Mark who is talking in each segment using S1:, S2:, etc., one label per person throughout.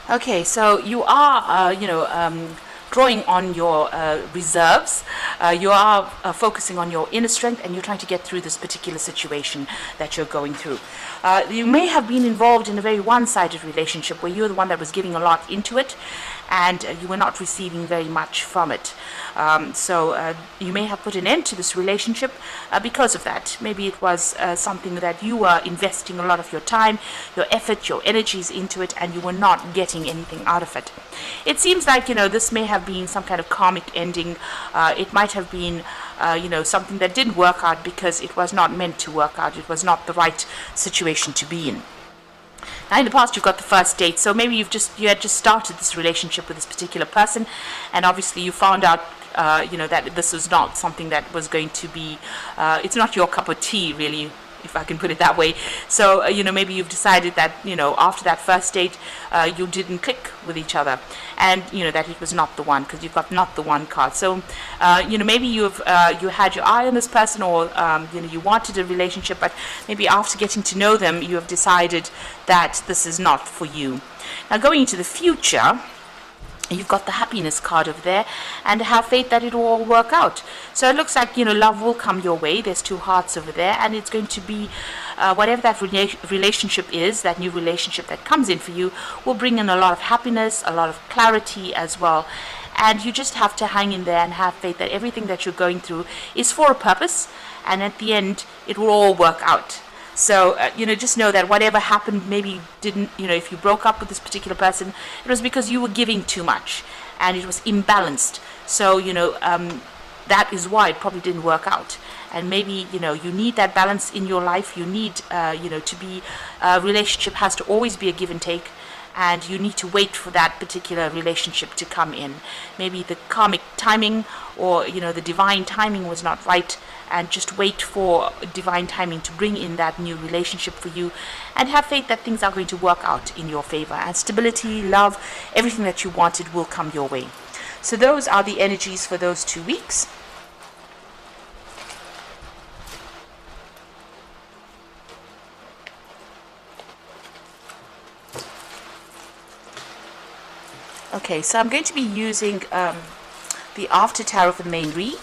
S1: Okay, so you are, drawing on your reserves. You are focusing on your inner strength, and you're trying to get through this particular situation that you're going through. You may have been involved in a very one-sided relationship where you're the one that was giving a lot into it, and you were not receiving very much from it. So you may have put an end to this relationship because of that. Maybe it was something that you were investing a lot of your time, your effort, your energies into it, and you were not getting anything out of it. It seems like, this may have been some kind of karmic ending. It might have been, something that didn't work out because it was not meant to work out. It was not the right situation to be in. Now, in the past, you've got the first date, so maybe you had just started this relationship with this particular person, and obviously you found out, that this was not something that was going to be. It's not your cup of tea, really, if I can put it that way. So, maybe you've decided that, after that first date, you didn't click with each other, and, that it was not the one, because you've got not the one card. So, maybe you had your eye on this person, or, you wanted a relationship, but maybe after getting to know them, you have decided that this is not for you. Now, going into the future, you've got the happiness card over there, and have faith that it will all work out. So it looks like, love will come your way. There's two hearts over there, and it's going to be whatever that relationship is, that new relationship that comes in for you, will bring in a lot of happiness, a lot of clarity as well. And you just have to hang in there and have faith that everything that you're going through is for a purpose, and at the end, it will all work out. So, just know that whatever happened, maybe didn't, if you broke up with this particular person, it was because you were giving too much and it was imbalanced. So, that is why it probably didn't work out. And maybe, you need that balance in your life. You need, to be, a relationship has to always be a give and take. And you need to wait for that particular relationship to come in. Maybe the karmic timing, or, the divine timing was not right, and just wait for divine timing to bring in that new relationship for you, and have faith that things are going to work out in your favor, and stability, love, everything that you wanted will come your way. So those are the energies for those 2 weeks. Okay, so I'm going to be using the After Tarot for the main read.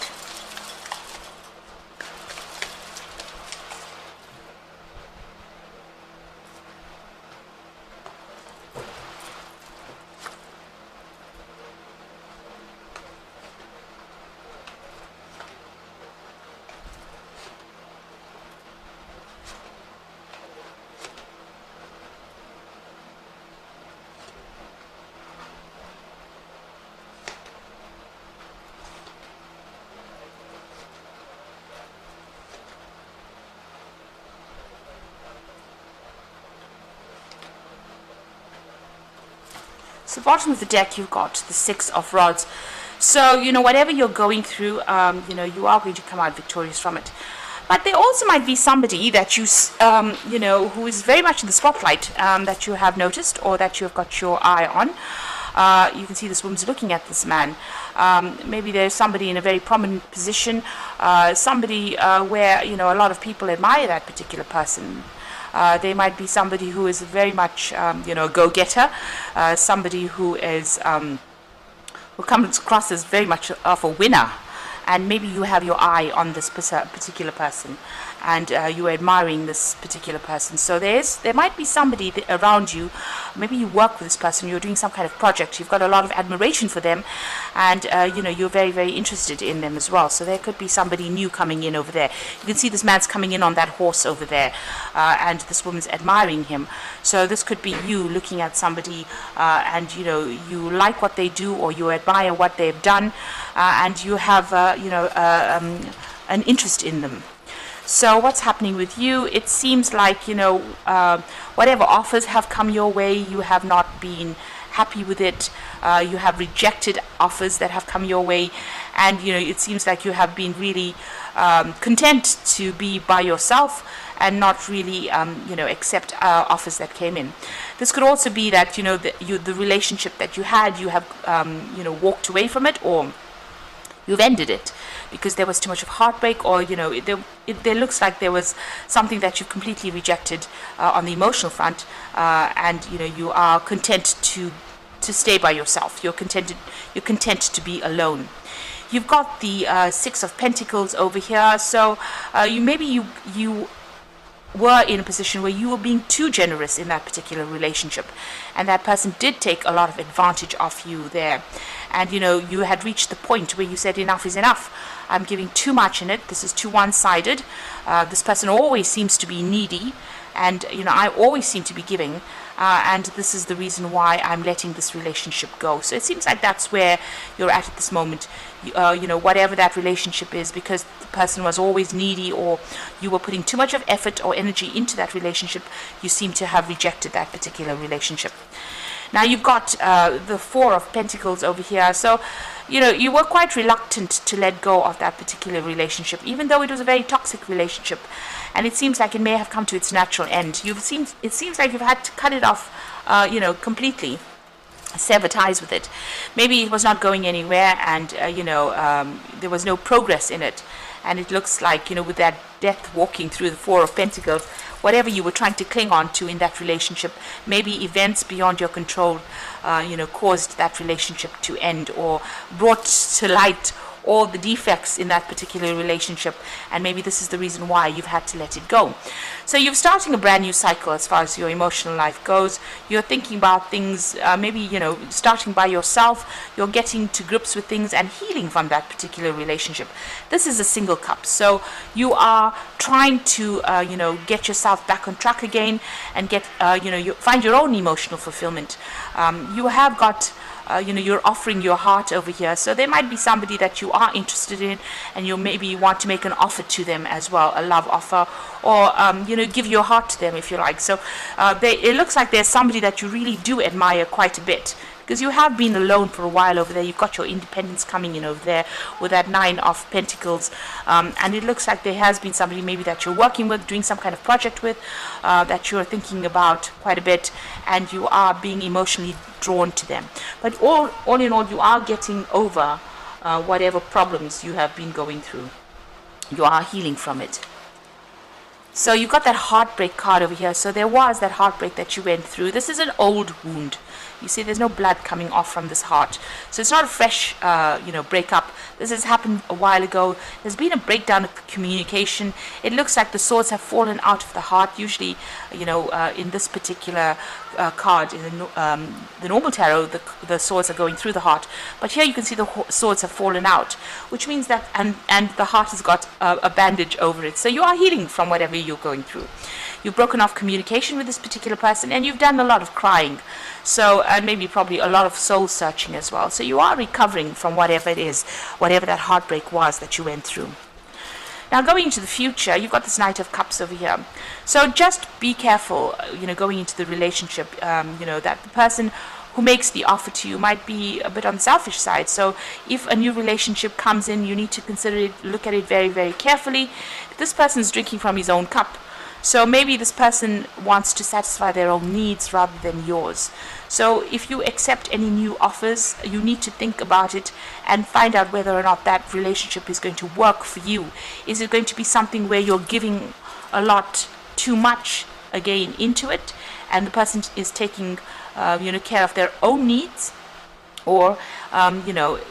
S1: So bottom of the deck, you've got the Six of Rods. So, whatever you're going through, you are going to come out victorious from it. But there also might be somebody that who is very much in the spotlight, that you have noticed, or that you've got your eye on. You can see this woman's looking at this man. Maybe there's somebody in a very prominent position, somebody where, a lot of people admire that particular person. They might be somebody who is very much, a go-getter, somebody who is, who comes across as very much of a winner. And maybe you have your eye on this particular person, and you're admiring this particular person. So there might be somebody around you. Maybe you work with this person, you're doing some kind of project, you've got a lot of admiration for them, and you're very, very interested in them as well. So there could be somebody new coming in over there. You can see this man's coming in on that horse over there, and this woman's admiring him. So this could be you looking at somebody, and you like what they do, or you admire what they've done, and you have an interest in them. So what's happening with you? It seems like, whatever offers have come your way, you have not been happy with it. You have rejected offers that have come your way, and it seems like you have been really content to be by yourself and not really accept offers that came in. This could also be that the relationship that you had, you have walked away from it, or you've ended it because there was too much of heartbreak, or there looks like there was something that you completely rejected on the emotional front, and you are content to to stay by yourself. You're content to be alone. You've got the Six of Pentacles over here. So you were in a position where you were being too generous in that particular relationship, and that person did take a lot of advantage of you there. And you had reached the point where you said enough is enough. I'm giving too much in it. This is too one-sided. This person always seems to be needy, and I always seem to be giving, and this is the reason why I'm letting this relationship go. So it seems like that's where you're at this moment. Whatever that relationship is, because the person was always needy, or you were putting too much of effort or energy into that relationship, you seem to have rejected that particular relationship. Now you've got the Four of Pentacles over here. So, you were quite reluctant to let go of that particular relationship, even though it was a very toxic relationship. And it seems like it may have come to its natural end. It seems like you've had to cut it off, completely. Sever ties with it. Maybe it was not going anywhere, and there was no progress in it. And it looks like, with that death walking through the Four of Pentacles, whatever you were trying to cling on to in that relationship, maybe events beyond your control, caused that relationship to end, or brought to light all the defects in that particular relationship, and maybe this is the reason why you've had to let it go. So you're starting a brand new cycle as far as your emotional life goes. You're thinking about things, maybe starting by yourself. You're getting to grips with things and healing from that particular relationship. This is a single cup, so you are trying to get yourself back on track again, and get you find your own emotional fulfillment. You have got you're offering your heart over here. So there might be somebody that you are interested in, and maybe want to make an offer to them as well, a love offer, or give your heart to them if you like. So it looks like there's somebody that you really do admire quite a bit, because you have been alone for a while over there. You've got your independence coming in over there with that Nine of Pentacles, and it looks like there has been somebody maybe that you're working with, doing some kind of project with, that you're thinking about quite a bit, and you are being emotionally drawn to them. But all in all, you are getting over whatever problems you have been going through. You are healing from it. So you got that heartbreak card over here. So there was that heartbreak that you went through. This is an old wound. You see, there's no blood coming off from this heart. So it's not a fresh, breakup. This has happened a while ago. There's been a breakdown of communication. It looks like the swords have fallen out of the heart. Usually, in this particular card, in the normal tarot, the swords are going through the heart. But here you can see the swords have fallen out, which means that, and the heart has got a bandage over it. So you are healing from whatever you're going through. You've broken off communication with this particular person, and you've done a lot of crying. So, and maybe probably a lot of soul searching as well. So you are recovering from whatever it is, whatever that heartbreak was that you went through. Now, going into the future, you've got this Knight of Cups over here. So just be careful, going into the relationship, that the person who makes the offer to you might be a bit on the selfish side. So if a new relationship comes in, you need to consider it, look at it very, very carefully. This person is drinking from his own cup. So maybe this person wants to satisfy their own needs rather than yours. So if you accept any new offers, you need to think about it and find out whether or not that relationship is going to work for you. Is it going to be something where you're giving a lot too much again into it, and the person is taking care of their own needs? Or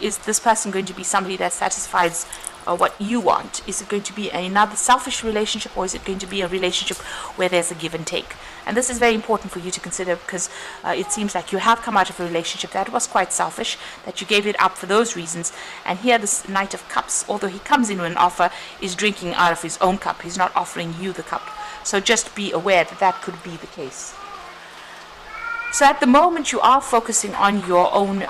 S1: is this person going to be somebody that satisfies what you want? Is it going to be another selfish relationship, or is it going to be a relationship where there's a give and take? And this is very important for you to consider, because it seems like you have come out of a relationship that was quite selfish, that you gave it up for those reasons. And here this Knight of Cups, although he comes in with an offer, is drinking out of his own cup. He's not offering you the cup. So just be aware that that could be the case. So at the moment, you are focusing on your own,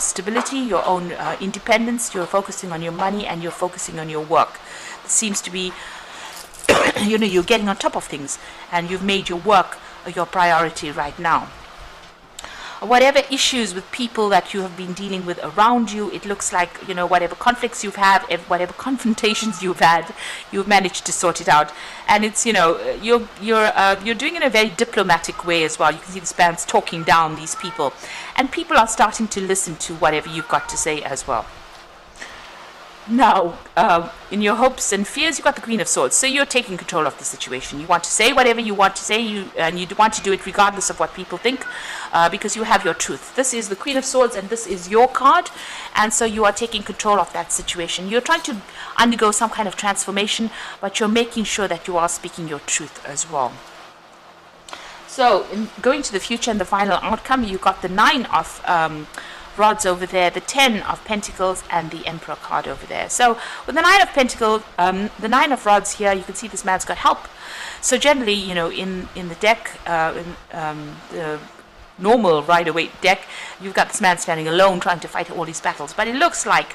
S1: stability, your own independence. You're focusing on your money, and you're focusing on your work. It seems to be, you're getting on top of things, and you've made your work your priority right now. Whatever issues with people that you have been dealing with around you, it looks like, whatever conflicts you've had, whatever confrontations you've had, you've managed to sort it out. And it's, you're doing it in a very diplomatic way as well. You can see the man's talking down these people, and people are starting to listen to whatever you've got to say as well. Now, in your hopes and fears, you've got the Queen of Swords. So you're taking control of the situation. You want to say whatever you want to say, and you want to do it regardless of what people think, because you have your truth. This is the Queen of Swords, and this is your card, and so you are taking control of that situation. You're trying to undergo some kind of transformation, but you're making sure that you are speaking your truth as well. So, in going to the future and the final outcome, you got the 9 of rods over there, the 10 of pentacles, and the Emperor card over there. So with the 9 of pentacles, the 9 of rods here, you can see this man's got help. So generally, in the deck, the normal Rider-Waite deck, you've got this man standing alone trying to fight all these battles. But it looks like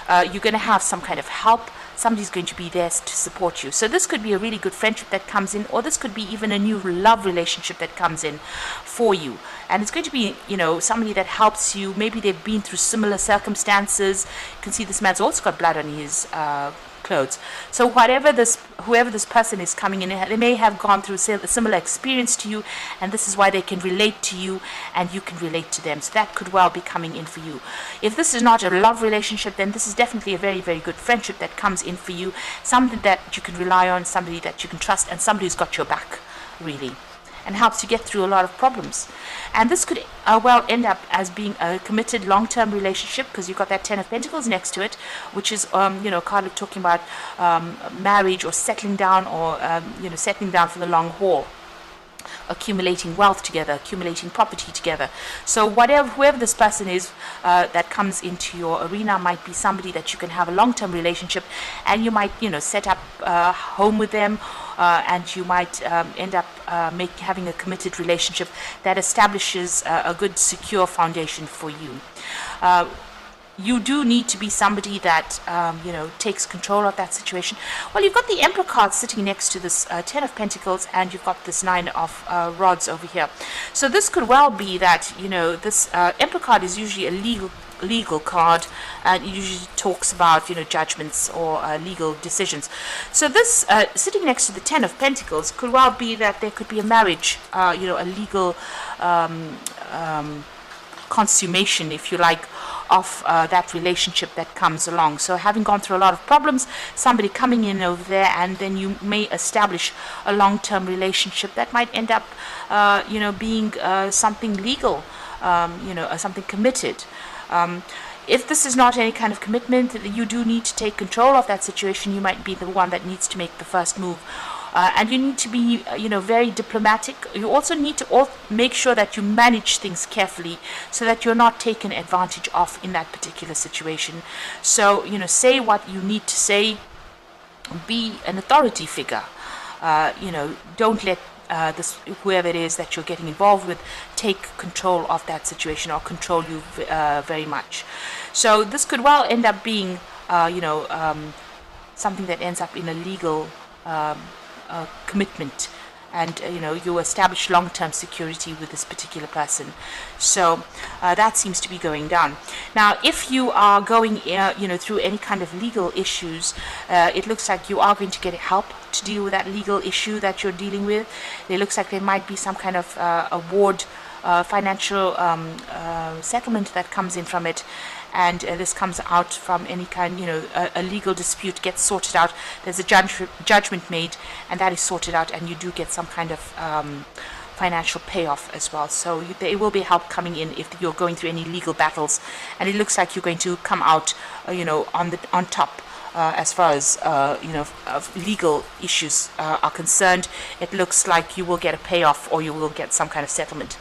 S1: you're going to have some kind of help. Somebody's going to be there to support you. So this could be a really good friendship that comes in, or this could be even a new love relationship that comes in for you. And it's going to be, somebody that helps you. Maybe they've been through similar circumstances. You can see this man's also got blood on his clothes. So whoever this person is coming in, they may have gone through a similar experience to you, and this is why they can relate to you, and you can relate to them. So that could well be coming in for you. If this is not a love relationship, then this is definitely a very, very good friendship that comes in for you. Something that you can rely on, somebody that you can trust, and somebody who's got your back, really, and helps you get through a lot of problems. And this could well end up as being a committed long-term relationship, because you've got that 10 of Pentacles next to it, which is a card of talking about marriage or settling down, or settling down for the long haul, accumulating wealth together, accumulating property together. So whoever this person is that comes into your arena might be somebody that you can have a long-term relationship, and you might set up home with them, and you might end up having a committed relationship that establishes a good, secure foundation for you. You do need to be somebody that takes control of that situation. Well, you've got the Emperor card sitting next to this 10 of Pentacles, and you've got this 9 of rods over here. So this could well be that this Emperor card is usually a legal card, and it usually talks about judgments or legal decisions. So this sitting next to the 10 of Pentacles could well be that there could be a marriage, a legal consummation, if you like, of that relationship that comes along. So having gone through a lot of problems, somebody coming in over there, and then you may establish a long-term relationship that might end up being something legal, something committed. If this is not any kind of commitment, you do need to take control of that situation. You might be the one that needs to make the first move. And you need to be, very diplomatic. You also need to make sure that you manage things carefully, so that you're not taken advantage of in that particular situation. So, say what you need to say. Be an authority figure. Don't let whoever it is that you're getting involved with take control of that situation, or control you very much. So this could well end up being, something that ends up in a legal commitment, and you establish long-term security with this particular person. So that seems to be going down. Now, if you are going through any kind of legal issues, it looks like you are going to get help to deal with that legal issue that you're dealing with. It looks like there might be some kind of award, financial settlement that comes in from it, and this comes out from any kind, a legal dispute gets sorted out. There's a judgment made, and that is sorted out, and you do get some kind of financial payoff as well. So there will be help coming in if you're going through any legal battles, and it looks like you're going to come out, on top. As far as legal issues are concerned, it looks like you will get a payoff, or you will get some kind of settlement.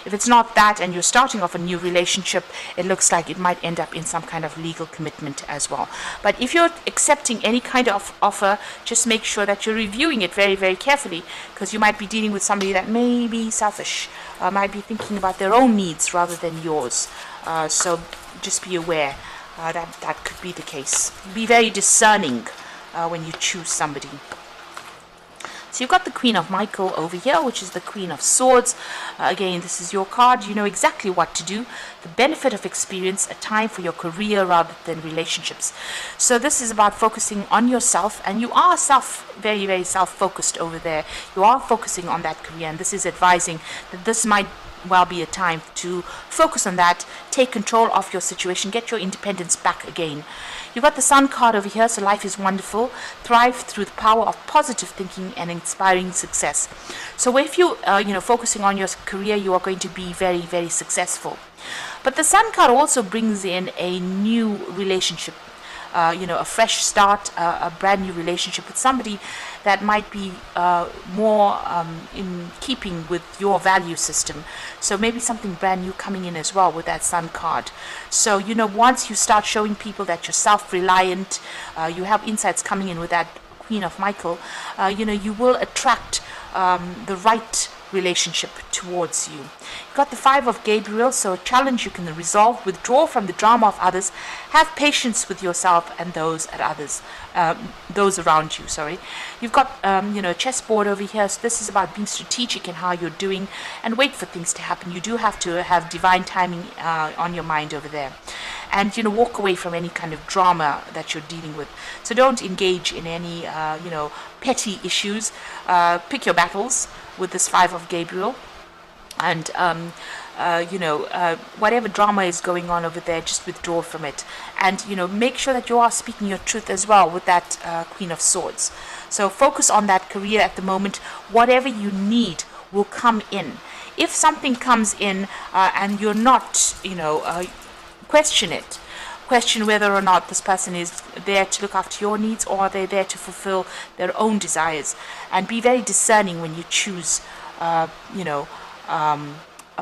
S1: If it's not that, and you're starting off a new relationship, it looks like it might end up in some kind of legal commitment as well. But if you're accepting any kind of offer, just make sure that you're reviewing it very, very carefully, because you might be dealing with somebody that may be selfish, might be thinking about their own needs rather than yours. So just be aware. That could be the case. Be very discerning when you choose somebody. So you've got the Queen of Michael over here, which is the Queen of Swords. Again, this is your card. You know exactly what to do. The benefit of experience, a time for your career rather than relationships. So this is about focusing on yourself, and you are very, very self-focused over there. You are focusing on that career, and this is advising that this might well be a time to focus on that, take control of your situation, get your independence back again. You've got the Sun card over here, so life is wonderful. Thrive through the power of positive thinking and inspiring success. So if you, focusing on your career, you are going to be very, very successful. But the Sun card also brings in a new relationship, a fresh start, a brand new relationship with somebody that might be more in keeping with your value system. So maybe something brand new coming in as well with that Sun card. So, once you start showing people that you're self-reliant, you have insights coming in with that Queen of Michael, you will attract the right relationship towards you. You've got the Five of Gabriel, so a challenge you can resolve, withdraw from the drama of others, have patience with yourself and those around you. You've got a chessboard over here, so this is about being strategic in how you're doing and wait for things to happen. You do have to have divine timing on your mind over there, and walk away from any kind of drama that you're dealing with. So don't engage in any petty issues. Pick your battles with this Five of Gabriel, and whatever drama is going on over there, just withdraw from it, and make sure that you are speaking your truth as well with that Queen of Swords. So focus on that career at the moment. Whatever you need will come in. If something comes in and you're not, question it. Question whether or not this person is there to look after your needs, or are they there to fulfill their own desires. And be very discerning when you choose, a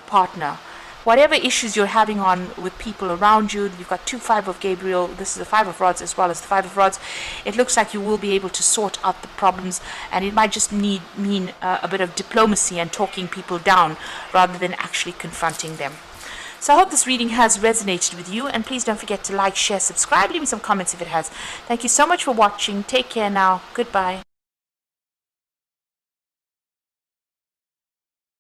S1: partner. Whatever issues you're having on with people around you, you've got two Five of Gabriel. This is the Five of Rods as well as the Five of Rods. It looks like you will be able to sort out the problems, and it might just mean a bit of diplomacy and talking people down rather than actually confronting them. So I hope this reading has resonated with you, and please don't forget to like, share, subscribe, leave me some comments if it has. Thank you so much for watching. Take care now. Goodbye.